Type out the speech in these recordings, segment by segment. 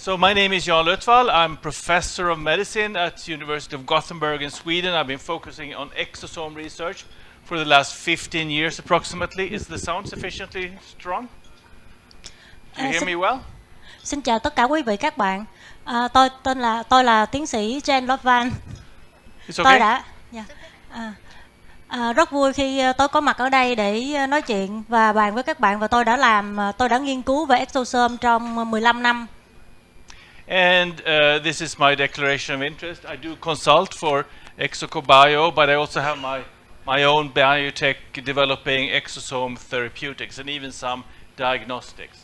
So my name is Jan Lotvall. I'm professor of medicine at the University of Gothenburg in Sweden. I've been focusing on exosome research for the last 15 years approximately. Is the sound sufficiently strong? Do you hear me well? Xin chào tất cả quý vị các bạn. Tôi là tiến sĩ Jan Lotvall. It's okay. Tôi đã rất vui khi tôi có mặt ở đây để nói chuyện và bàn với các bạn, và tôi đã nghiên cứu về exosome trong 15 năm. And this is my declaration of interest. I do consult for ExocoBio, but I also have my own biotech developing exosome therapeutics and even some diagnostics.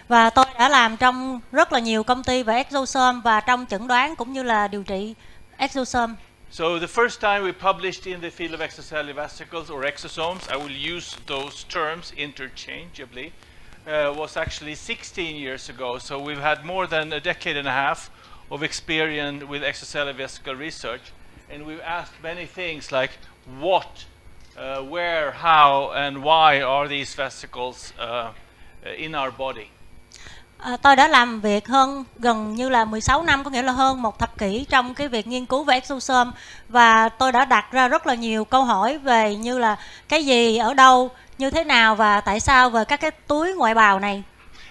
Và tôi đã làm trong rất là nhiều công ty về exosome và trong chẩn đoán cũng như là điều trị exosome. So the first time we published in the field of extracellular vesicles or exosomes, I will use those terms interchangeably, was actually 16 years ago. So we've had more than a decade and a half of experience with extracellular vesicle research, and we've asked many things like what, where, how, and why are these vesicles in our body. Tôi đã làm việc gần như là 16 năm, có nghĩa là hơn một thập kỷ trong cái việc nghiên cứu về exosome, và tôi đã đặt ra rất là nhiều câu hỏi về như là cái gì, ở đâu, như thế nào và tại sao về các cái túi ngoại bào này.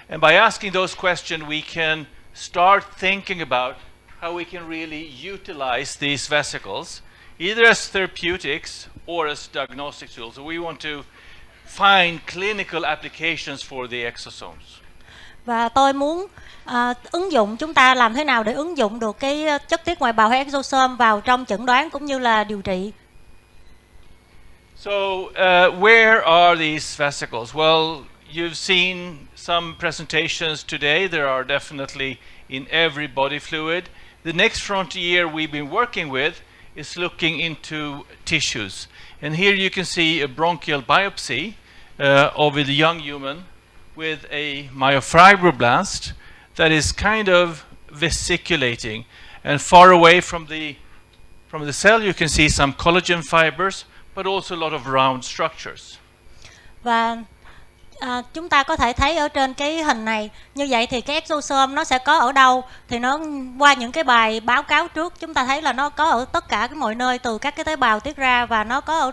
And by asking those questions, we can start thinking about how we can really utilize these vesicles, either as therapeutics or as diagnostic tools. So we want to find clinical applications for the exosomes. Và tôi muốn chúng ta làm thế nào để ứng dụng được cái chất tiết ngoại bào hay exosome vào trong chẩn đoán cũng như là điều trị. So where are these vesicles? Well, you've seen some presentations today. There are definitely in every body fluid. The next frontier we've been working with is looking into tissues. And here you can see a bronchial biopsy of a young human with a myofibroblast that is kind of vesiculating, and far away from the cell you can see some collagen fibers, but also a lot of round structures. Và chúng ta có thể thấy ở trên cái hình này như vậy thì cái exosome nó sẽ có ở đâu, thì nó qua những cái bài báo cáo trước chúng ta thấy là nó có ở tất cả mọi nơi, từ các cái tế bào tiết ra, và nó có ở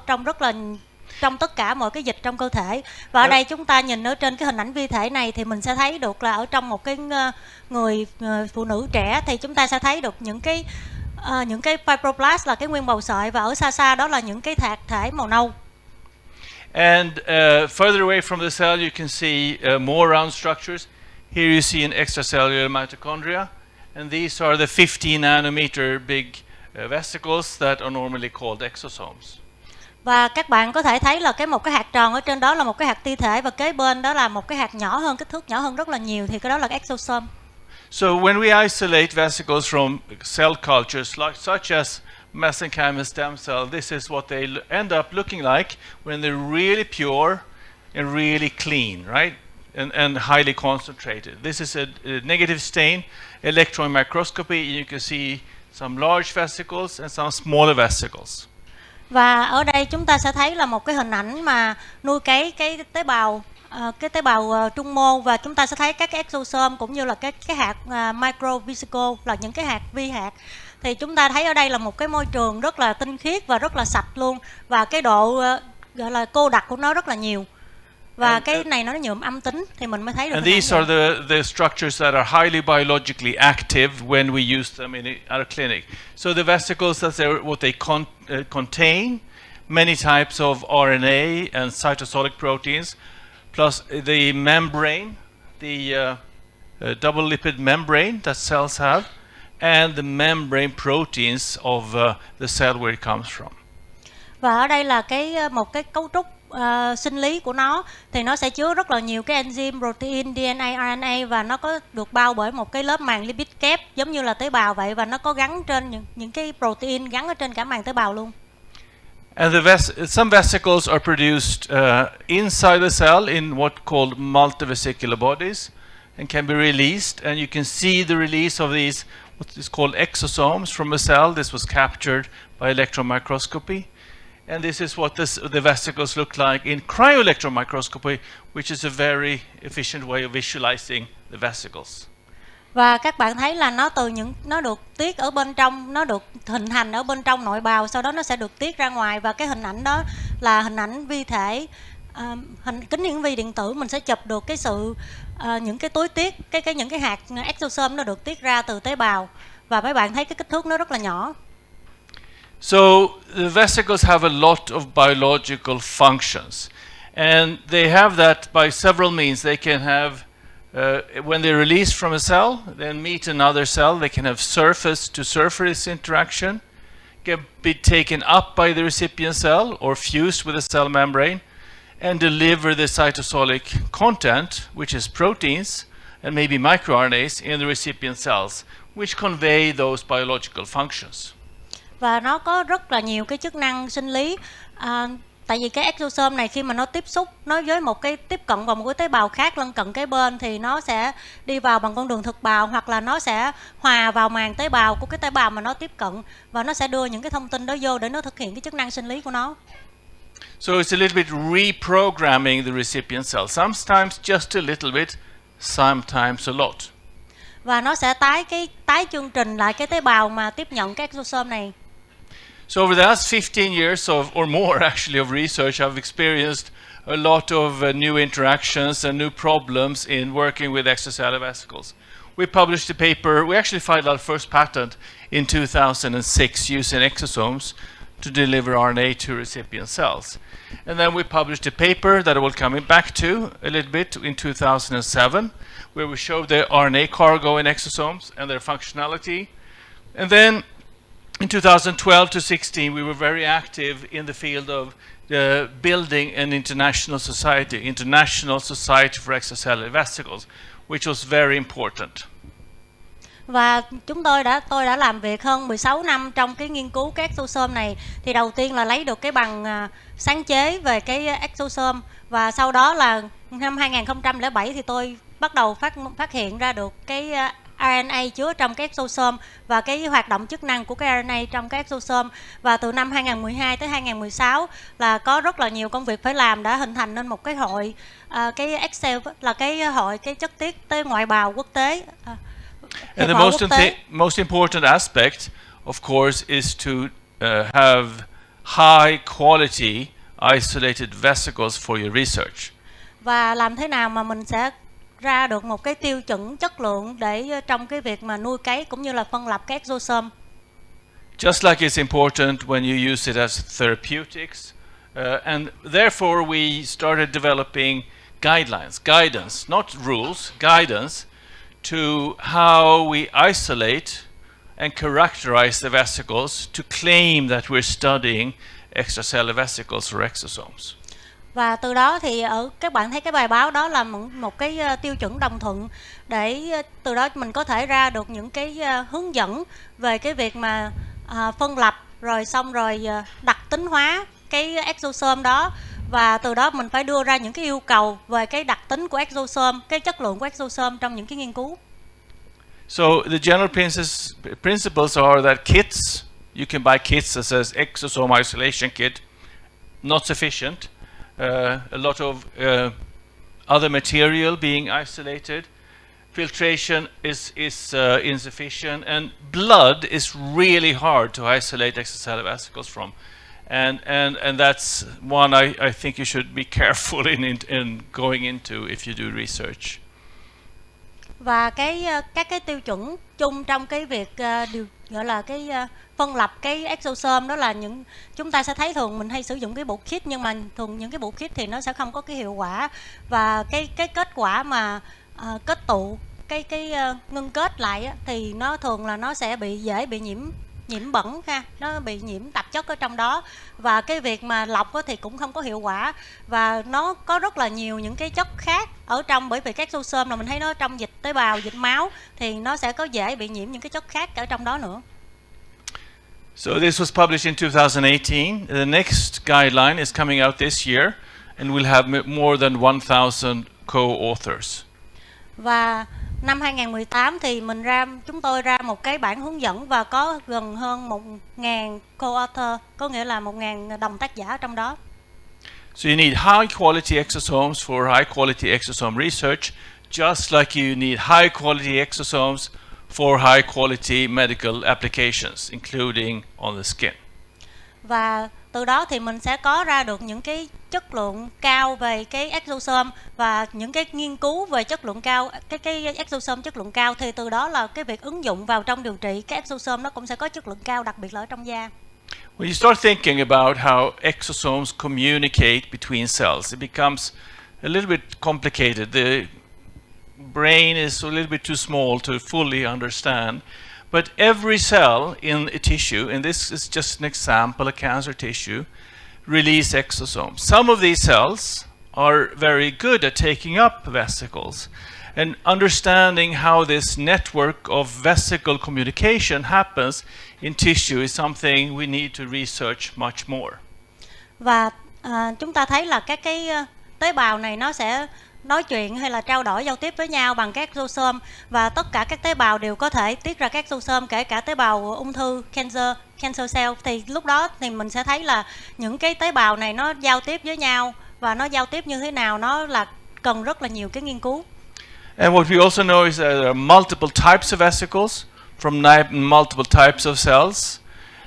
trong tất cả mọi cái dịch trong cơ thể. Và ở đây chúng ta nhìn ở trên cái hình ảnh vi thể này thì mình sẽ thấy được là ở trong một cái người phụ nữ trẻ thì chúng ta sẽ thấy được những cái fibroblast là cái nguyên bào sợi, và ở xa đó là những cái thạc thể màu nâu. And further away from the cell you can see more round structures. Here you see an extracellular mitochondria, and these are the 15 nanometer big vesicles that are normally called exosomes. Và các bạn có thể thấy là một cái hạt tròn ở trên đó là một cái hạt ti thể, và kế bên đó là một cái hạt nhỏ hơn, kích thước nhỏ hơn rất là nhiều, thì cái đó là exosome. So when we isolate vesicles from cell cultures such as mesenchymal stem cell, this is what they end up looking like when they're really pure and really clean, right? And highly concentrated. This is a negative stain electron microscopy. You can see some large vesicles and some smaller vesicles. Và ở đây chúng ta sẽ thấy là một cái hình ảnh mà nuôi cái tế bào trung mô, và chúng ta sẽ thấy các cái exosome cũng như là cái hạt microvesicle là những cái hạt vi hạt. Thì chúng ta thấy ở đây là một cái môi trường rất là tinh khiết và rất là sạch luôn, và cái độ gọi là cô đặc của nó rất là nhiều. Và cái này nó nhuộm âm tính thì mình mới thấy được. And these are the structures that are highly biologically active when we use them in our clinic. So the vesicles, that's what they contain many types of RNA and cytosolic proteins, plus the membrane, the double lipid membrane that cells have, and the membrane proteins of the cell where it comes from. Và ở đây là một cái cấu trúc sinh lý của nó, thì nó sẽ chứa rất là nhiều cái enzyme, protein, DNA, RNA, và nó có được bao bởi một cái lớp màng lipid kép giống như là tế bào vậy, và nó có gắn trên những cái protein gắn ở trên cả màng tế bào luôn. And some vesicles are produced inside the cell in what called multivesicular bodies and can be released, and you can see the release of these what is called exosomes from a cell. This was captured by electron microscopy. And this is what the vesicles look like in cryo-electron microscopy, which is a very efficient way of visualizing the vesicles. Và các bạn thấy là nó được tiết ở bên trong, nó được hình thành ở bên trong nội bào, sau đó nó sẽ được tiết ra ngoài, và cái hình ảnh đó là hình ảnh vi thể, kính hiển vi điện tử. Mình sẽ chụp được cái sự những cái túi tiết, những cái hạt exosome nó được tiết ra từ tế bào, và mấy bạn thấy cái kích thước nó rất là nhỏ. So the vesicles have a lot of biological functions, and they have that by several means. They can have when they're released from a cell, then meet another cell. They can have surface-to-surface interaction, can be taken up by the recipient cell or fused with the cell membrane, and deliver the cytosolic content, which is proteins and maybe microRNAs, in the recipient cells, which convey those biological functions. Và nó có rất là nhiều cái chức năng sinh lý. Tại vì cái exosome này khi mà nó tiếp xúc, nó với một cái tiếp cận vào một cái tế bào khác lân cận kế bên, thì nó sẽ đi vào bằng con đường thực bào, hoặc là nó sẽ hòa vào màng tế bào của cái tế bào mà nó tiếp cận, và nó sẽ đưa những cái thông tin đó vô để nó thực hiện cái chức năng sinh lý của nó. So it's a little bit reprogramming the recipient cell. Sometimes just a little bit, sometimes a lot. Và nó sẽ tái chương trình lại cái tế bào mà tiếp nhận cái exosome này. So over the last 15 years or more actually of research, I've experienced a lot of new interactions and new problems in working with extracellular vesicles. We published a paper, we actually filed our first patent in 2006 using exosomes to deliver RNA to recipient cells. And then we published a paper that I will come back to a little bit in 2007, where we showed the RNA cargo in exosomes and their functionality. And then in 2012 to 16, we were very active in the field of building an international society for extracellular vesicles, which was very important. Và tôi đã làm việc hơn 16 năm trong cái nghiên cứu cái exosome này. Thì đầu tiên là lấy được cái bằng sáng chế về cái exosome, và sau đó là năm 2007 thì tôi bắt đầu phát hiện ra được cái RNA chứa trong cái exosome và cái hoạt động chức năng của cái RNA trong cái exosome. Và từ năm 2012 tới 2016 là có rất là nhiều công việc phải làm, đã hình thành nên một cái hội, cái Excel là cái hội cái chất tiết tới ngoại bào quốc tế. And the most important aspect, of course, is to have high quality isolated vesicles for your research. Và làm thế nào mà mình sẽ ra được một cái tiêu chuẩn chất lượng để trong cái việc mà nuôi cấy cũng như là phân lập cái exosome. Just like it's important when you use it as therapeutics, and therefore we started developing guidance, not rules, guidance to how we isolate and characterize the vesicles to claim that we're studying extracellular vesicles or exosomes. Và từ đó thì các bạn thấy cái bài báo đó là một cái tiêu chuẩn đồng thuận, để từ đó mình có thể ra được những cái hướng dẫn về cái việc mà phân lập rồi xong rồi đặc tính hóa cái exosome đó, và từ đó mình phải đưa ra những cái yêu cầu về cái đặc tính của exosome, cái chất lượng của exosome trong những cái nghiên cứu. So the general principles are that kits, you can buy kits that says exosome isolation kit, not sufficient. A lot of other material being isolated. Filtration is insufficient, and blood is really hard to isolate extracellular vesicles from. And that's one I think you should be careful in going into if you do research. Và các cái tiêu chuẩn chung trong cái việc gọi là cái phân lập cái exosome đó là chúng ta sẽ thấy thường mình hay sử dụng cái bộ kit, nhưng mà thường những cái bộ kit thì nó sẽ không có cái hiệu quả, và cái kết quả mà kết tụ cái ngưng kết lại á, thì nó thường là nó sẽ dễ bị nhiễm bẩn ha, nó bị nhiễm tạp chất ở trong đó, và cái việc mà lọc thì cũng không có hiệu quả, và nó có rất là nhiều những cái chất khác ở trong, bởi vì các exosome là mình thấy nó trong dịch tế bào, dịch máu, thì nó sẽ có dễ bị nhiễm những cái chất khác ở trong đó nữa. So this was published in 2018. The next guideline is coming out this year, and we'll have more than 1,000 co-authors. Và năm 2018 thì chúng tôi ra một cái bản hướng dẫn và có gần hơn 1.000 co-author, có nghĩa là 1.000 đồng tác giả trong đó. So you need high quality exosomes for high quality exosome research just like you need high quality exosomes for high quality medical applications, including on the skin. Và từ đó thì mình sẽ có ra được những cái chất lượng cao về cái exosome và những cái nghiên cứu về chất lượng cao, cái exosome chất lượng cao, thì từ đó là cái việc ứng dụng vào trong điều trị cái exosome nó cũng sẽ có chất lượng cao, đặc biệt là ở trong da. When you start thinking about how exosomes communicate between cells, it becomes a little bit complicated. The brain is a little bit too small to fully understand. But every cell in a tissue, and this is just an example, a cancer tissue, release exosomes. Some of these cells are very good at taking up vesicles, and understanding how this network of vesicle communication happens in tissue is something we need to research much more. Và chúng ta thấy là các cái tế bào này nó sẽ nói chuyện hay là trao đổi giao tiếp với nhau bằng các exosome, và tất cả các tế bào đều có thể tiết ra các exosome, kể cả tế bào ung thư, cancer cell. Thì lúc đó thì mình sẽ thấy là những cái tế bào này nó giao tiếp với nhau, và nó giao tiếp như thế nào nó là cần rất là nhiều cái nghiên cứu. And what we also know is that there are multiple types of vesicles from multiple types of cells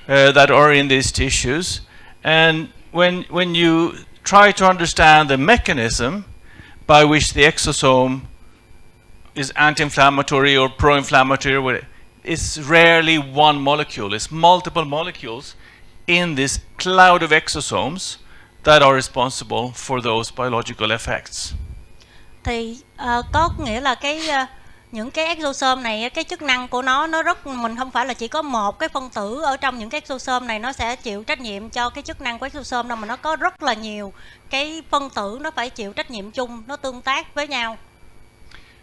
that are in these tissues. And when you try to understand the mechanism by which the exosome is anti-inflammatory or pro-inflammatory, it's rarely one molecule. It's multiple molecules in this cloud of exosomes that are responsible for those biological effects. Thì có nghĩa là những cái exosome này, cái chức năng của nó rất, mình không phải là chỉ có một cái phân tử ở trong những cái exosome này nó sẽ chịu trách nhiệm cho cái chức năng của exosome đâu, mà nó có rất là nhiều cái phân tử nó phải chịu trách nhiệm chung, nó tương tác với nhau.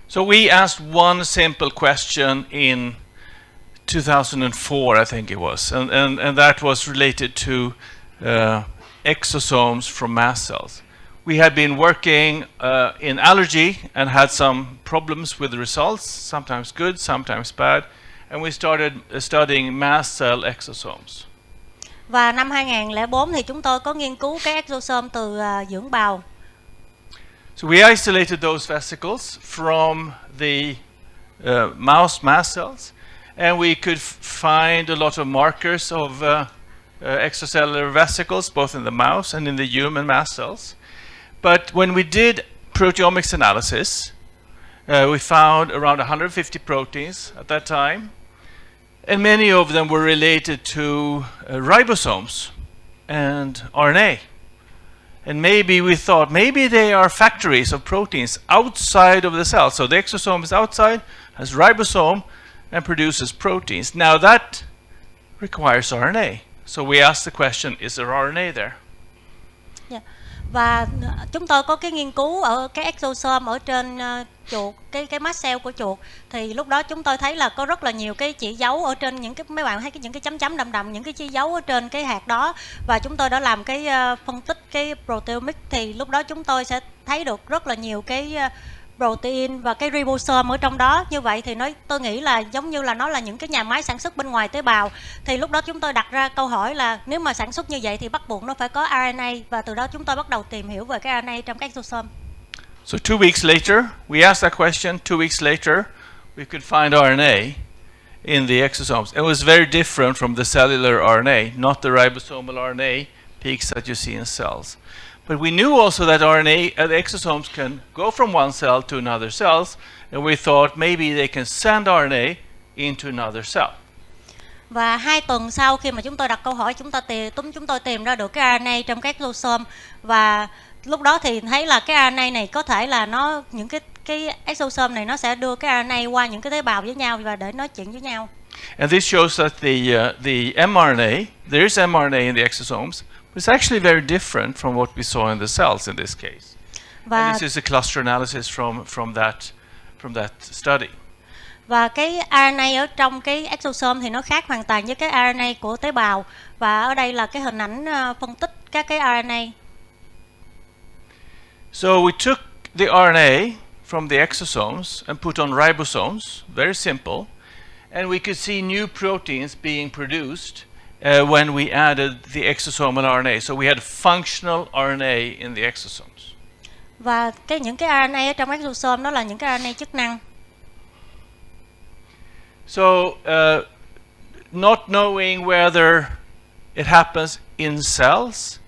So we asked one simple question in 2004, I think it was, and that was related to exosomes from mast cells. We had been working in allergy and had some problems with the results, sometimes good, sometimes bad, and we started studying mast cell exosomes. Và năm 2004 thì chúng tôi có nghiên cứu cái exosome từ dưỡng bào. So we isolated those vesicles from the mouse mast cells, and we could find a lot of markers of extracellular vesicles, both in the mouse and in the human mast cells. But when we did proteomics analysis, we found around 150 proteins at that time, and many of them were related to ribosomes and RNA. And maybe we thought, maybe they are factories of proteins outside of the cell. So the exosome is outside, has ribosome, and produces proteins. Now that requires RNA. So we asked the question, is there RNA there? Yeah. Và chúng tôi có cái nghiên cứu ở cái exosome ở trên chuột, cái mast cell của chuột, thì lúc đó chúng tôi thấy là có rất là nhiều cái chỉ dấu ở trên những cái, mấy bạn thấy những cái chấm chấm đậm đậm, những cái chỉ dấu ở trên cái hạt đó, và chúng tôi đã làm cái phân tích cái proteomics, thì lúc đó chúng tôi sẽ thấy được rất là nhiều cái protein và cái ribosome ở trong đó. Như vậy thì tôi nghĩ là giống như là nó là những cái nhà máy sản xuất bên ngoài tế bào. Thì lúc đó chúng tôi đặt ra câu hỏi là nếu mà sản xuất như vậy thì bắt buộc nó phải có RNA, và từ đó chúng tôi bắt đầu tìm hiểu về cái RNA trong các exosome. So 2 weeks later, we asked that question. 2 weeks later, we could find RNA in the exosomes. It was very different from the cellular RNA, not the ribosomal RNA peaks that you see in cells. But we knew also that RNA, the exosomes can go from one cell to another cell, and we thought maybe they can send RNA into another cell. Và 2 tuần sau khi mà chúng tôi đặt câu hỏi, chúng tôi tìm ra được cái RNA trong các exosome, và lúc đó thì thấy là cái RNA này có thể là những cái exosome này nó sẽ đưa cái RNA qua những cái tế bào với nhau và để nói chuyện với nhau. And this shows that the mRNA, there is mRNA in the exosomes, but it's actually very different from what we saw in the cells in this case. And this is a cluster analysis from that study. Và cái RNA ở trong cái exosome thì nó khác hoàn toàn với cái RNA của tế bào, và ở đây là cái hình ảnh phân tích các cái RNA. So we took the RNA from the exosomes and put on ribosomes, very simple, and we could see new proteins being produced when we added the exosomal RNA. So we had functional RNA in the exosomes. Và những cái RNA ở trong exosome đó là những cái RNA chức năng. So, not knowing whether it happens in cells,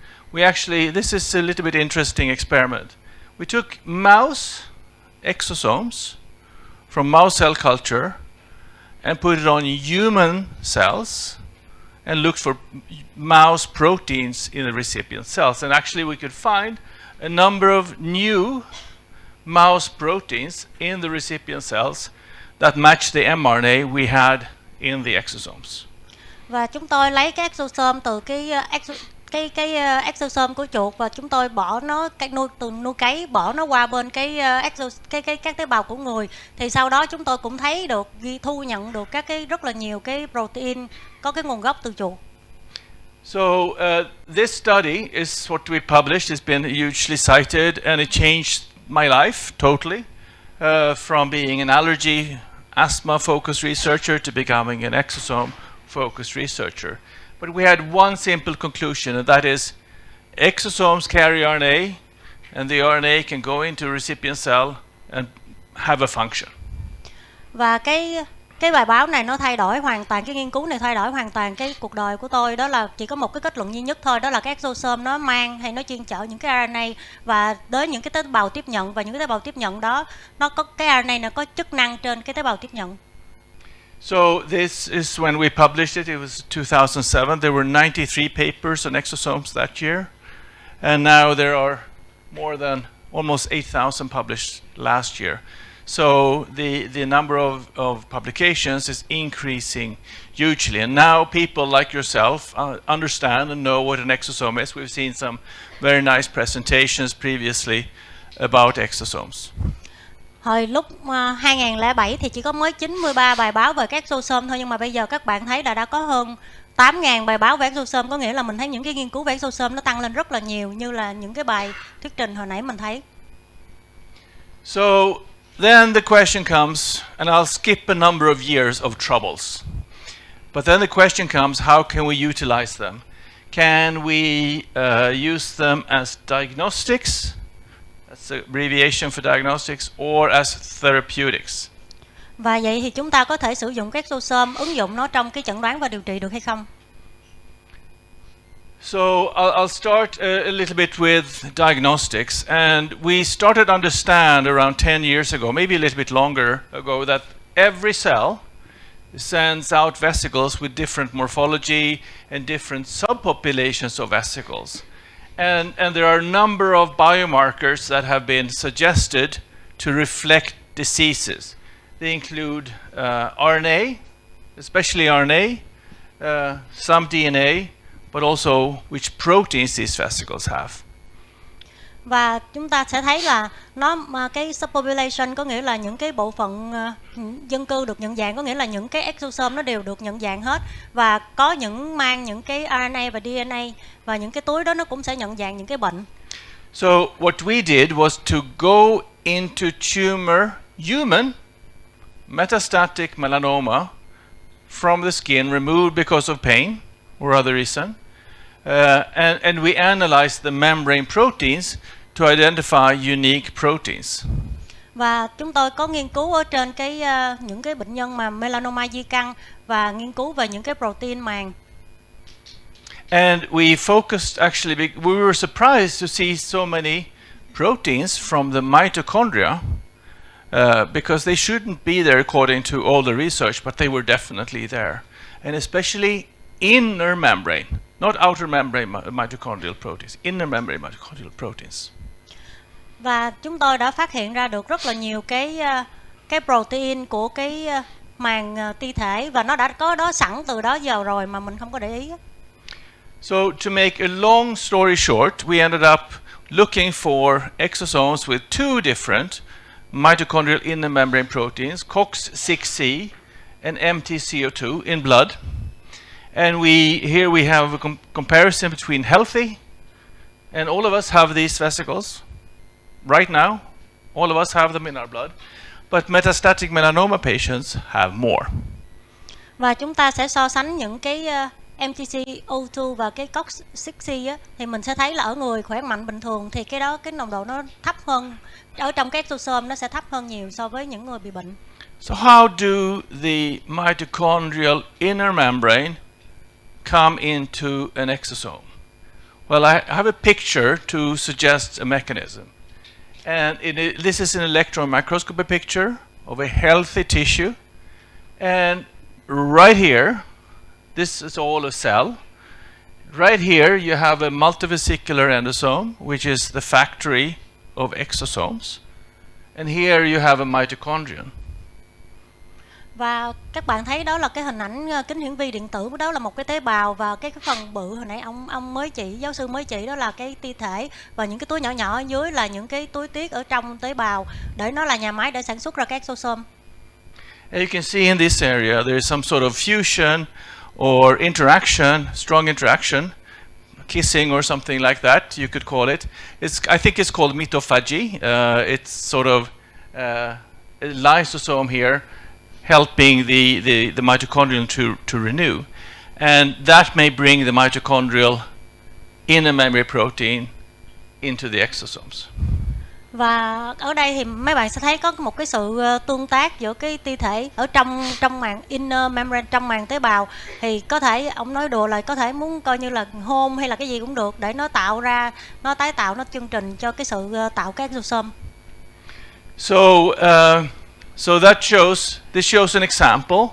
this is a little bit interesting experiment. We took mouse exosomes from mouse cell culture and put it on human cells and looked for mouse proteins in the recipient cells. And actually we could find a number of new mouse proteins in the recipient cells that match the mRNA we had in the exosomes. Và chúng tôi lấy cái exosome từ cái exosome của chuột và chúng tôi bỏ nó nuôi cấy, bỏ nó qua bên các tế bào của người, thì sau đó chúng tôi cũng thấy được thu nhận được rất là nhiều cái protein có cái nguồn gốc từ chuột. So this study is what we published. It's been hugely cited and it changed my life totally, from being an allergy asthma focused researcher to becoming an exosome focused researcher. But we had one simple conclusion, and that is exosomes carry RNA, and the RNA can go into a recipient cell and have a function. Và cái bài báo này nó thay đổi hoàn toàn, cái nghiên cứu này thay đổi hoàn toàn cái cuộc đời của tôi. Đó là chỉ có một cái kết luận duy nhất thôi, đó là cái exosome nó mang hay nó chuyên chở những cái RNA và tới những cái tế bào tiếp nhận, và những cái tế bào tiếp nhận đó nó có cái RNA nó có chức năng trên cái tế bào tiếp nhận. So this is when we published it. It was 2007. There were 93 papers on exosomes that year, and now there are more than almost 8,000 published last year. So the number of publications is increasing hugely, and now people like yourself understand and know what an exosome is. We've seen some very nice presentations previously about exosomes. Hồi lúc 2007 thì chỉ có mới 93 bài báo về các exosome thôi, nhưng mà bây giờ các bạn thấy là đã có hơn 8.000 bài báo về exosome, có nghĩa là mình thấy những cái nghiên cứu về exosome nó tăng lên rất là nhiều, như là những cái bài thuyết trình hồi nãy mình thấy. So then the question comes, and I'll skip a number of years of troubles. But then the question comes, how can we utilize them? Can we use them as diagnostics? That's the abbreviation for diagnostics, or as therapeutics. Và vậy thì chúng ta có thể sử dụng các exosome, ứng dụng nó trong cái chẩn đoán và điều trị được hay không? So I'll start a little bit with diagnostics, and we started to understand around 10 years ago, maybe a little bit longer ago, that every cell sends out vesicles with different morphology and different subpopulations of vesicles. And there are a number of biomarkers that have been suggested to reflect diseases. They include RNA, especially RNA, some DNA, but also which proteins these vesicles have. Và chúng ta sẽ thấy là cái subpopulation có nghĩa là những cái bộ phận dân cư được nhận dạng, có nghĩa là những cái exosome nó đều được nhận dạng hết, và có những mang những cái RNA và DNA, và những cái túi đó nó cũng sẽ nhận dạng những cái bệnh. So what we did was to go into human metastatic melanoma from the skin removed because of pain or other reason. And we analyzed the membrane proteins to identify unique proteins. Và chúng tôi có nghiên cứu ở trên những cái bệnh nhân mà melanoma di căn, và nghiên cứu về những cái protein màng. And we focused, actually, we were surprised to see so many proteins from the mitochondria, because they shouldn't be there according to all the research, but they were definitely there. And especially inner membrane, not outer membrane mitochondrial proteins, inner membrane mitochondrial proteins. Và chúng tôi đã phát hiện ra được rất là nhiều cái protein của cái màng ti thể, và nó đã có đó sẵn từ đó giờ rồi mà mình không có để ý. So to make a long story short, we ended up looking for exosomes with two different mitochondrial inner membrane proteins, COX-6C and MTCO2 in blood. And here we have a comparison between healthy, and all of us have these vesicles right now. All of us have them in our blood, but metastatic melanoma patients have more. Và chúng ta sẽ so sánh những cái mTCO2 và cái COX-6 á, thì mình sẽ thấy là ở người khỏe mạnh bình thường thì cái đó cái nồng độ nó thấp hơn, ở trong cái exosome nó sẽ thấp hơn nhiều so với những người bị bệnh. So how do the mitochondrial inner membrane come into an exosome? Well, I have a picture to suggest a mechanism. And this is an electron microscopy picture of a healthy tissue. And right here, this is all a cell. Right here, you have a multivesicular endosome, which is the factory of exosomes. And here you have a mitochondrion. Và các bạn thấy đó là cái hình ảnh kính hiển vi điện tử, đó là một cái tế bào, và cái phần bự hồi nãy ông mới chỉ, giáo sư mới chỉ, đó là cái ti thể, và những cái túi nhỏ nhỏ ở dưới là những cái túi tiết ở trong tế bào, để nó là nhà máy để sản xuất ra các exosome. And you can see in this area there is some sort of fusion or interaction, strong interaction, kissing or something like that you could call it. I think it's called mitophagy. It's sort of a lysosome here helping the mitochondrion to renew. And that may bring the mitochondrial inner membrane protein into the exosomes. Và ở đây thì mấy bạn sẽ thấy có một cái sự tương tác giữa cái ti thể ở trong màng inner membrane, trong màng tế bào, thì có thể ông nói đùa là có thể muốn coi như là hôn hay là cái gì cũng được để nó tạo ra, nó tái tạo, nó chương trình cho cái sự tạo các exosome. So this shows an example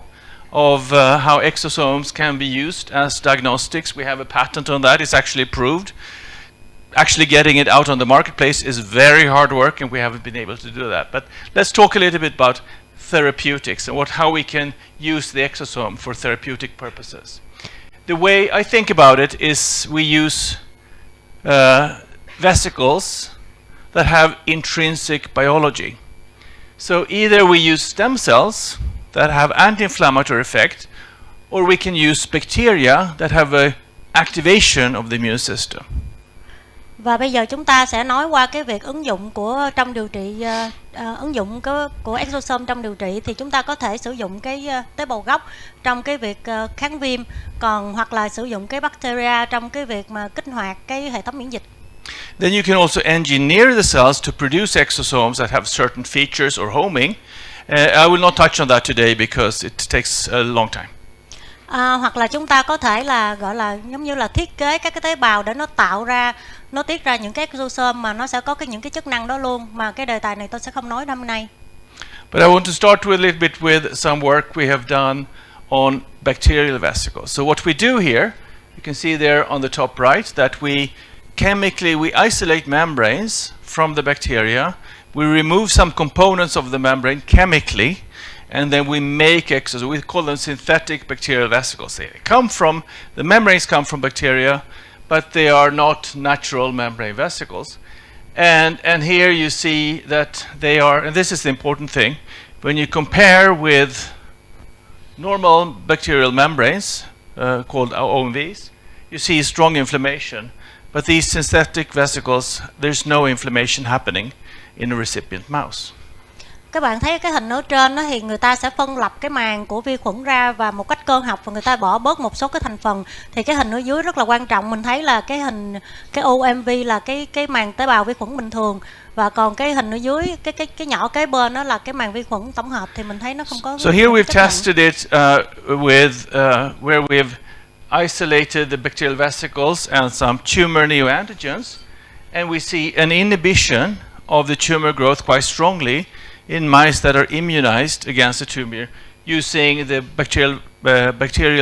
of how exosomes can be used as diagnostics. We have a patent on that. It's actually approved. Actually getting it out on the marketplace is very hard work, and we haven't been able to do that. But let's talk a little bit about therapeutics and how we can use the exosome for therapeutic purposes. The way I think about it is we use vesicles that have intrinsic biology. So either we use stem cells that have anti-inflammatory effect, or we can use bacteria that have a activation of the immune system. Và bây giờ chúng ta sẽ nói qua cái việc ứng dụng của trong điều trị, ứng dụng của exosome trong điều trị, thì chúng ta có thể sử dụng cái tế bào gốc trong cái việc kháng viêm, còn hoặc là sử dụng cái bacteria trong cái việc mà kích hoạt cái hệ thống miễn dịch. Then you can also engineer the cells to produce exosomes that have certain features or homing. I will not touch on that today because it takes a long time. Hoặc là chúng ta có thể là gọi là giống như là thiết kế các cái tế bào để nó tạo ra, nó tiết ra những cái exosome mà nó sẽ có những cái chức năng đó luôn, mà cái đề tài này tôi sẽ không nói hôm nay. But I want to start with a little bit with some work we have done on bacterial vesicles. So what we do here, you can see there on the top right that we isolate membranes from the bacteria. We remove some components of the membrane chemically, and then we make exosomes. We call them synthetic bacterial vesicles. The membranes come from bacteria, but they are not natural membrane vesicles. And here you see that they are, and this is the important thing, when you compare with normal bacterial membranes, called OMVs, you see strong inflammation. But these synthetic vesicles, there's no inflammation happening in a recipient mouse. Các bạn thấy cái hình ở trên đó thì người ta sẽ phân lập cái màng của vi khuẩn ra và một cách cơ học, và người ta bỏ bớt một số cái thành phần. Thì cái hình ở dưới rất là quan trọng, mình thấy là cái OMV là cái màng tế bào vi khuẩn bình thường, và còn cái hình ở dưới cái nhỏ kế bên đó là cái màng vi khuẩn tổng hợp, thì mình thấy nó không có. So here we've tested it with where we've isolated the bacterial vesicles and some tumor neoantigens, and we see an inhibition of the tumor growth quite strongly in mice that are immunized against the tumor using the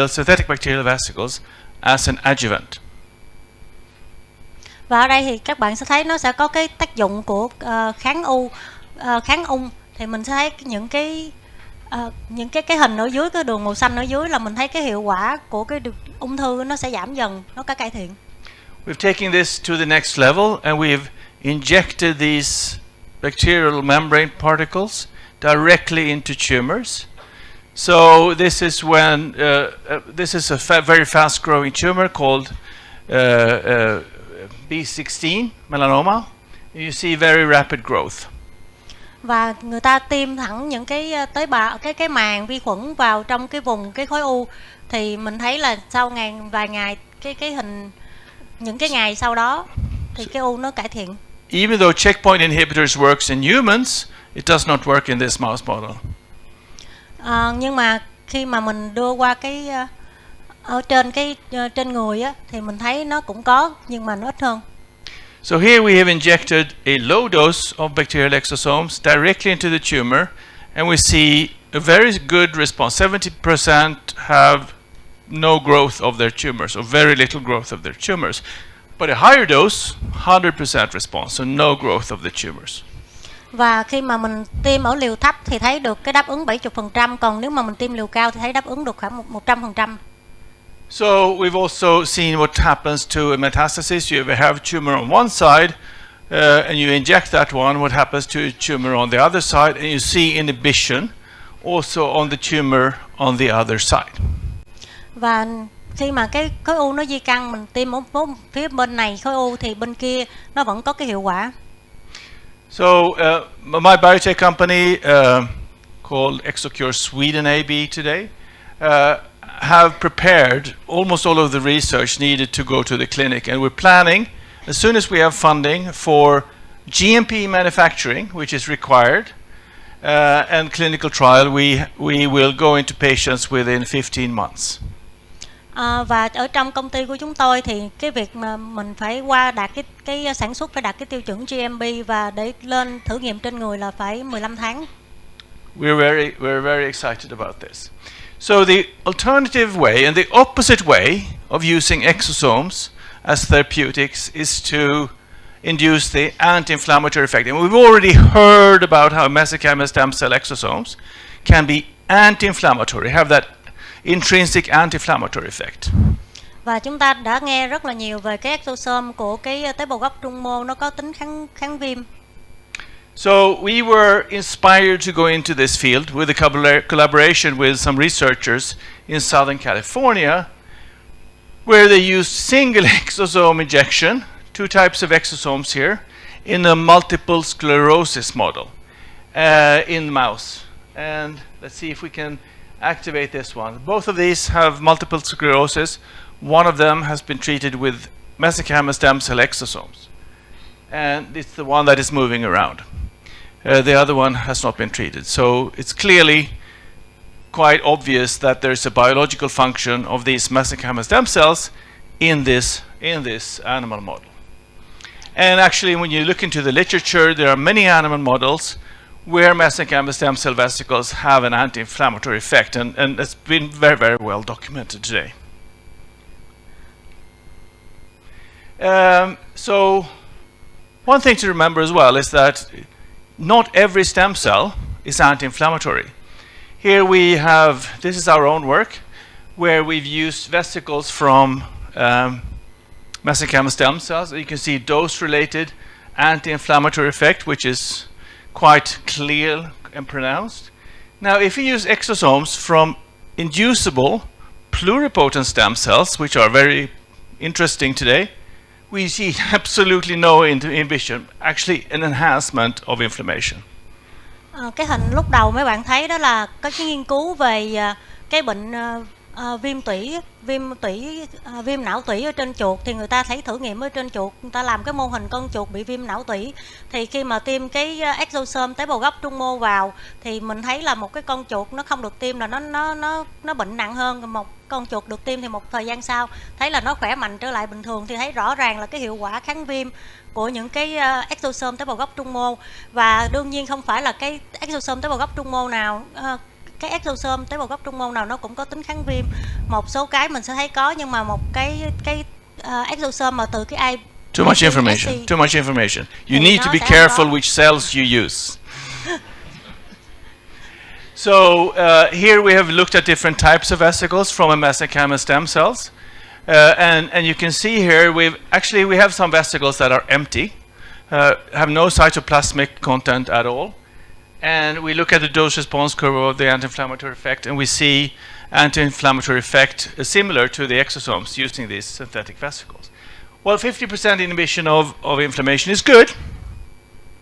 synthetic bacterial vesicles as an adjuvant. Và ở đây thì các bạn sẽ thấy nó sẽ có cái tác dụng của kháng ung, thì mình sẽ thấy những cái hình ở dưới, cái đường màu xanh ở dưới là mình thấy cái hiệu quả của cái ung thư nó sẽ giảm dần, nó có cải thiện. We've taken this to the next level, and we've injected these bacterial membrane particles directly into tumors. So this is when this is a very fast-growing tumor called B16 melanoma. You see very rapid growth. Và người ta tiêm thẳng những cái tế bào, cái màng vi khuẩn vào trong cái vùng cái khối u, thì mình thấy là sau vài ngày cái hình những cái ngày sau đó thì cái u nó cải thiện. Even though checkpoint inhibitors works in humans, it does not work in this mouse model. Nhưng mà khi mà mình đưa qua cái ở trên người á, thì mình thấy nó cũng có nhưng mà nó ít hơn. So here we have injected a low dose of bacterial exosomes directly into the tumor, and we see a very good response. 70% have no growth of their tumors, or very little growth of their tumors. But a higher dose, 100% response, so no growth of the tumors. Và khi mà mình tiêm ở liều thấp thì thấy được cái đáp ứng 70%, còn nếu mà mình tiêm liều cao thì thấy đáp ứng được khoảng 100%. So we've also seen what happens to a metastasis. You have a tumor on one side, and you inject that one. What happens to a tumor on the other side, and you see inhibition also on the tumor on the other side. Và khi mà cái khối u nó di căn, mình tiêm ở phía bên này khối u thì bên kia nó vẫn có cái hiệu quả. So my biotech company called Exocure Sweden AB today have prepared almost all of the research needed to go to the clinic, and we're planning, as soon as we have funding, for GMP manufacturing, which is required, and clinical trial. We will go into patients within 15 months. Và ở trong công ty của chúng tôi thì cái việc mà mình phải qua đạt cái sản xuất phải đạt cái tiêu chuẩn GMP và để lên thử nghiệm trên người là phải 15 tháng. We're very excited about this. So the alternative way and the opposite way of using exosomes as therapeutics is to induce the anti-inflammatory effect. And we've already heard about how mesenchymal stem cell exosomes can be anti-inflammatory, have that intrinsic anti-inflammatory effect. Và chúng ta đã nghe rất là nhiều về cái exosome của cái tế bào gốc trung mô, nó có tính kháng viêm. So we were inspired to go into this field with a collaboration with some researchers in Southern California, where they used single exosome injection, two types of exosomes here, in a multiple sclerosis model in mouse. And let's see if we can activate this one. Both of these have multiple sclerosis. One of them has been treated with mesenchymal stem cell exosomes, and it's the one that is moving around. The other one has not been treated. So it's clearly quite obvious that there's a biological function of these mesenchymal stem cells in this animal model. And actually, when you look into the literature, there are many animal models where mesenchymal stem cell vesicles have an anti-inflammatory effect, and it's been very, very well documented today. So one thing to remember as well is that not every stem cell is anti-inflammatory. Here we have, this is our own work, where we've used vesicles from mesenchymal stem cells. You can see dose-related anti-inflammatory effect, which is quite clear and pronounced. Now, if we use exosomes from inducible pluripotent stem cells, which are very interesting today, we see absolutely no inhibition, actually an enhancement of inflammation. Cái hình lúc đầu mấy bạn thấy đó là có cái nghiên cứu về cái bệnh viêm não tủy ở trên chuột, thì người ta thấy thử nghiệm ở trên chuột, người ta làm cái mô hình con chuột bị viêm não tủy, thì khi mà tiêm cái exosome tế bào gốc trung mô vào thì mình thấy là một cái con chuột nó không được tiêm là nó bệnh nặng hơn, một con chuột được tiêm thì một thời gian sau thấy là nó khỏe mạnh trở lại bình thường, thì thấy rõ ràng là cái hiệu quả kháng viêm của những cái exosome tế bào gốc trung mô. Và đương nhiên không phải là cái exosome tế bào gốc trung mô nào cái exosome tế bào gốc trung mô nào nó cũng có tính kháng viêm. Một số cái mình sẽ thấy có, nhưng mà một cái exosome mà từ cái Too much information. You need to be careful which cells you use. So here we have looked at different types of vesicles from a mesenchymal stem cells, and you can see here we have some vesicles that are empty, have no cytoplasmic content at all. And we look at the dose response curve of the anti-inflammatory effect, and we see anti-inflammatory effect similar to the exosomes using these synthetic vesicles. Well, 50% inhibition of inflammation is good,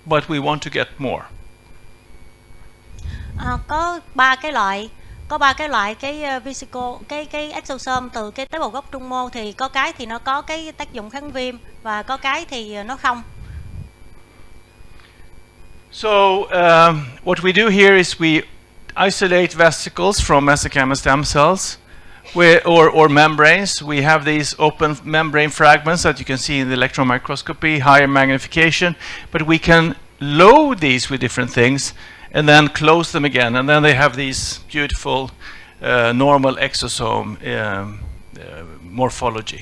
but we want to get more. Có ba cái loại, cái vesicle, cái exosome từ cái tế bào gốc trung mô, thì có cái thì nó có cái tác dụng kháng viêm và có cái thì nó không. So what we do here is we isolate vesicles from mesenchymal stem cells or membranes. We have these open membrane fragments that you can see in the electron microscopy, higher magnification, but we can load these with different things and then close them again, and then they have these beautiful normal exosome morphology.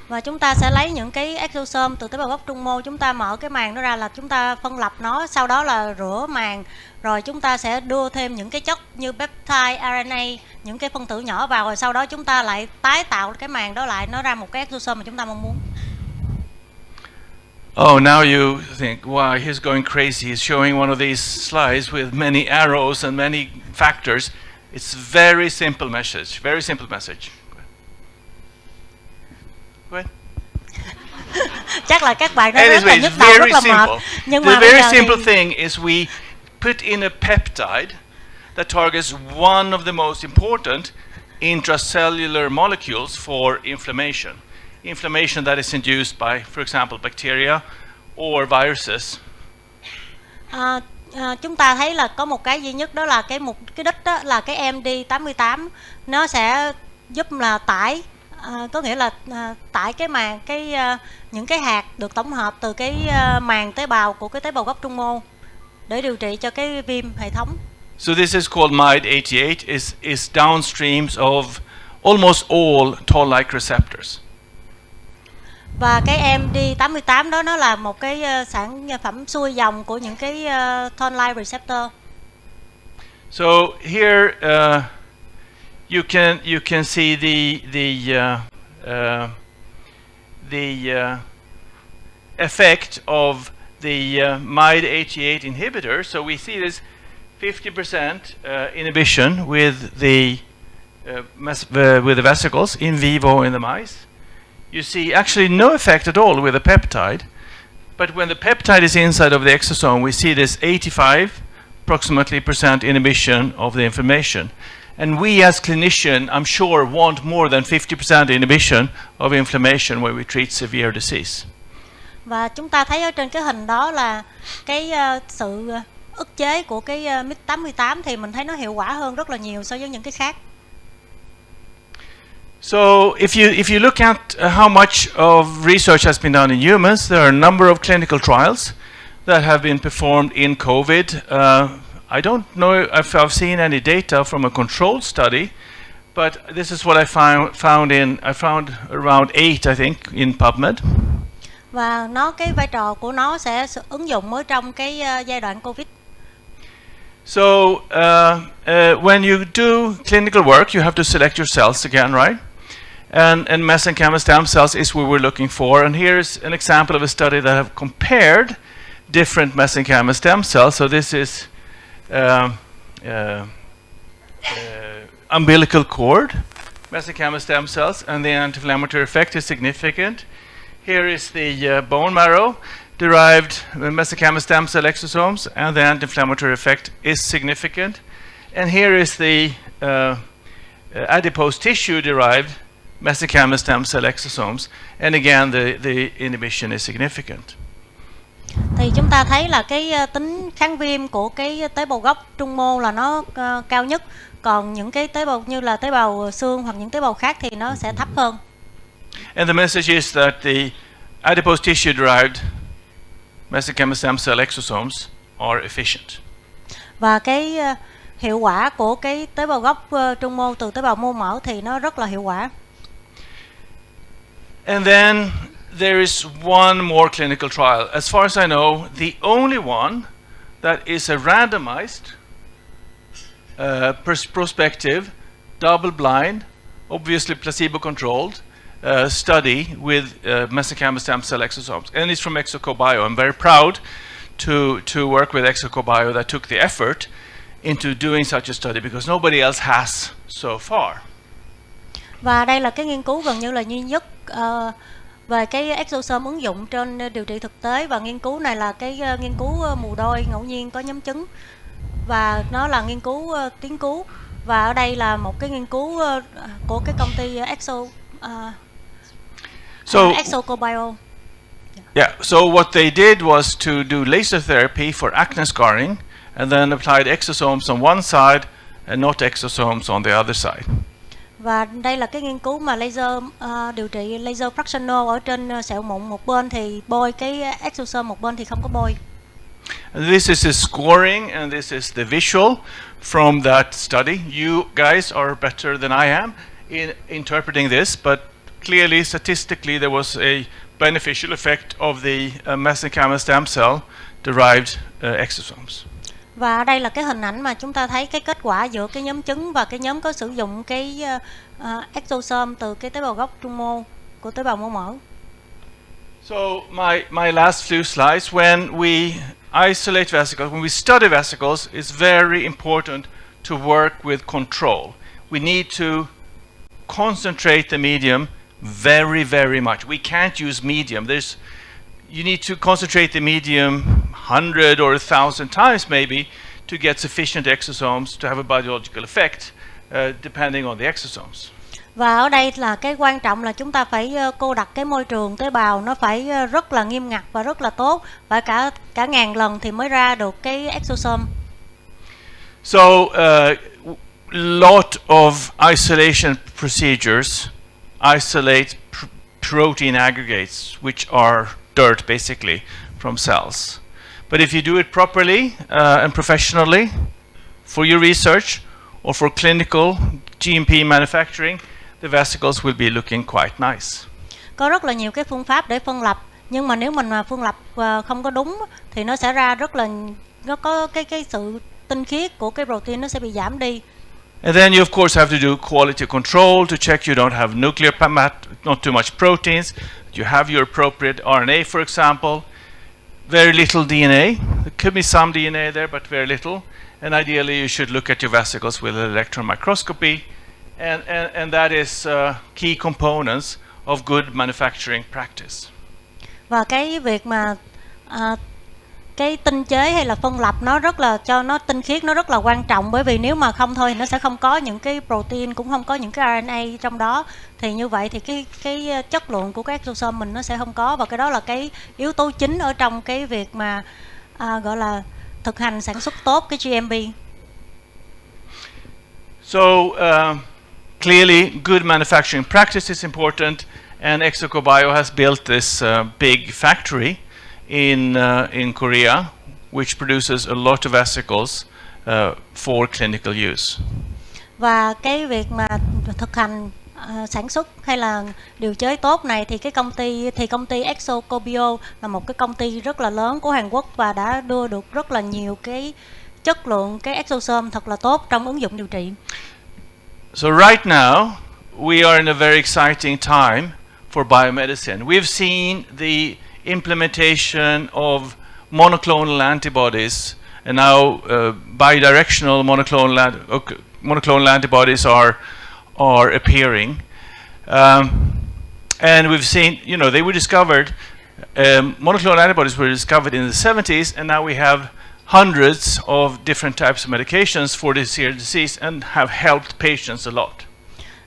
Và chúng ta sẽ lấy những cái exosome từ tế bào gốc trung mô, chúng ta mở cái màng nó ra là chúng ta phân lập nó, sau đó là rửa màng, rồi chúng ta sẽ đưa thêm những cái chất như peptide, RNA, những cái phân tử nhỏ vào, rồi sau đó chúng ta lại tái tạo cái màng đó lại, nó ra một cái exosome mà chúng ta mong muốn. Oh, now you think, wow, he's going crazy. He's showing one of these slides with many arrows and many factors. It's very simple message. Very simple message. Go ahead. Chắc là các bạn đã rất là Anyway, nhức it's đầu, rất very là mệt. simple. Nhưng The mà bây very giờ simple thì thing is we put in a peptide that targets one of the most important intracellular molecules for inflammation. Inflammation that is induced by, for example, bacteria or viruses. Chúng ta thấy là có một cái duy nhất, đó là cái đích đó là cái MD88, nó sẽ giúp là tải, có nghĩa là tải cái màng, những cái hạt được tổng hợp từ cái màng tế bào của cái tế bào gốc trung mô để điều trị cho cái viêm hệ thống. So this is called MID88, is downstreams of almost all toll-like receptors. Và cái MD88 đó nó là một cái sản phẩm xuôi dòng của những cái toll-like receptor. So here you can see the effect of the MID88 inhibitor. So we see this 50% inhibition with the vesicles in vivo in the mice. You see actually no effect at all with the peptide, but when the peptide is inside of the exosome, we see this 85 approximately % inhibition of the inflammation. And we as clinician, I'm sure, want more than 50% inhibition of inflammation when we treat severe disease. Và chúng ta thấy ở trên cái hình đó là cái sự ức chế của cái MID88 thì mình thấy nó hiệu quả hơn rất là nhiều so với những cái khác. So if you look at how much of research has been done in humans, there are a number of clinical trials that have been performed in COVID. I don't know if I've seen any data from a controlled study, but this is what I found around 8, I think, in PubMed. Và cái vai trò của nó sẽ ứng dụng ở trong cái giai đoạn COVID. So when you do clinical work, you have to select your cells again, right? And mesenchymal stem cells is what we're looking for. And here's an example of a study that have compared different mesenchymal stem cells. So this is umbilical cord mesenchymal stem cells, and the anti-inflammatory effect is significant. Here is the bone marrow derived mesenchymal stem cell exosomes, and the anti-inflammatory effect is significant. And here is the adipose tissue derived mesenchymal stem cell exosomes, and again the inhibition is significant. Thì chúng ta thấy là cái tính kháng viêm của cái tế bào gốc trung mô là nó cao nhất, còn những cái tế bào như là tế bào xương hoặc những tế bào khác thì nó sẽ thấp hơn. And the message is that the adipose tissue derived mesenchymal stem cell exosomes are efficient. Và cái hiệu quả của cái tế bào gốc trung mô từ tế bào mô mỡ thì nó rất là hiệu quả. And then there is one more clinical trial. As far as I know, the only one that is a randomized, prospective, double-blind, obviously placebo-controlled study with mesenchymal stem cell exosomes, and it's from ExoCoBio. I'm very proud to work with ExoCoBio that took the effort into doing such a study because nobody else has so far. Và đây là cái nghiên cứu gần như là duy nhất về cái exosome ứng dụng trên điều trị thực tế, và nghiên cứu này là cái nghiên cứu mù đôi ngẫu nhiên có nhóm chứng. và nó là nghiên cứu tiến cứu, và ở đây là một cái nghiên cứu của cái công ty Exosome Bio. Yeah, so what they did was to do laser therapy for acne scarring and then applied exosomes on one side and not exosomes on the other side. Và đây là cái nghiên cứu mà điều trị laser fractional ở trên sẹo mụn một bên thì bôi cái exosome, một bên thì không có bôi. And this is the scoring and this is the visual from that study. You guys are better than I am in interpreting this, but clearly statistically there was a beneficial effect of the mesenchymal stem cell derived exosomes. Và ở đây là cái hình ảnh mà chúng ta thấy cái kết quả giữa cái nhóm trứng và cái nhóm có sử dụng cái exosome từ cái tế bào gốc trung mô của tế bào mô mỡ. So my last few slides, when we isolate vesicles, when we study vesicles, it's very important to work with control. We need to concentrate the medium very, very much. We can't use medium. You need to concentrate the medium 100 or 1,000 times maybe to get sufficient exosomes to have a biological effect, depending on the exosomes. Và ở đây là cái quan trọng là chúng ta phải cô đặt cái môi trường tế bào nó phải rất là nghiêm ngặt và rất là tốt, phải cả ngàn lần thì mới ra được cái exosome. So lot of isolation procedures isolate protein aggregates, which are dirt basically from cells. But if you do it properly and professionally for your research or for clinical GMP manufacturing, the vesicles will be looking quite nice. Có rất là nhiều cái phương pháp để phân lập, nhưng mà nếu mình mà phân lập không có đúng thì nó sẽ ra nó có cái sự tinh khiết của cái protein nó sẽ bị giảm đi. And then you of course have to do quality control to check you don't have nuclear not too much proteins. You have your appropriate RNA, for example. Very little DNA. There could be some DNA there, but very little. And ideally, you should look at your vesicles with an electron microscopy, and that is key components of good manufacturing practice. Và cái việc mà cái tinh chế hay là phân lập nó rất là cho nó tinh khiết, nó rất là quan trọng, bởi vì nếu mà không thôi thì nó sẽ không có những cái protein, cũng không có những cái RNA trong đó, thì như vậy thì cái chất lượng của cái exosome mình nó sẽ không có, và cái đó là cái yếu tố chính ở trong cái việc mà gọi là thực hành sản xuất tốt cái GMP. So clearly good manufacturing practice is important, and Exosome Bio has built this big factory in Korea, which produces a lot of vesicles for clinical use. Và cái việc mà thực hành sản xuất hay là điều chế tốt này thì công ty Exosome Bio là một cái công ty rất là lớn của Hàn Quốc và đã đưa được rất là nhiều cái chất lượng cái exosome thật là tốt trong ứng dụng điều trị. So right now we are in a very exciting time for biomedicine. We've seen the implementation of monoclonal antibodies, and now bidirectional monoclonal antibodies are appearing, and we've seen, they were discovered. Monoclonal antibodies were discovered in the 70s, and now we have hundreds of different types of medications for this here disease and have helped patients a lot.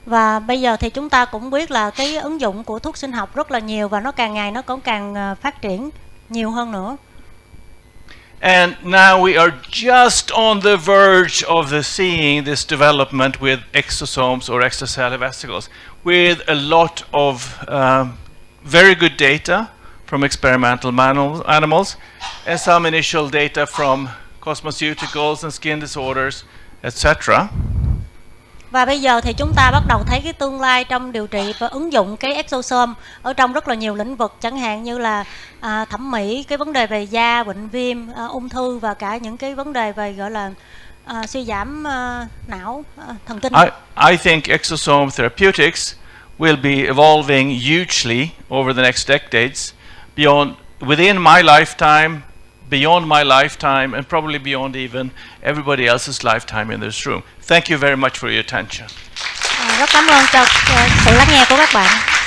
Và bây giờ thì chúng ta cũng biết là cái ứng dụng của thuốc sinh học rất là nhiều, và nó càng ngày nó cũng càng phát triển nhiều hơn nữa. And now we are just on the verge of seeing this development with exosomes or extracellular vesicles, with a lot of very good data from experimental animals and some initial data from cosmeceuticals and skin disorders, etc. Và bây giờ thì chúng ta bắt đầu thấy cái tương lai trong điều trị và ứng dụng cái exosome ở trong rất là nhiều lĩnh vực, chẳng hạn như là thẩm mỹ, cái vấn đề về da, bệnh viêm, ung thư, và cả những cái vấn đề về gọi là suy giảm não, thần kinh. I think exosome therapeutics will be evolving hugely over the next decades, within my lifetime, beyond my lifetime, and probably beyond even everybody else's lifetime in this room. Thank you very much for your attention. Rất cảm ơn cho sự lắng nghe của các bạn.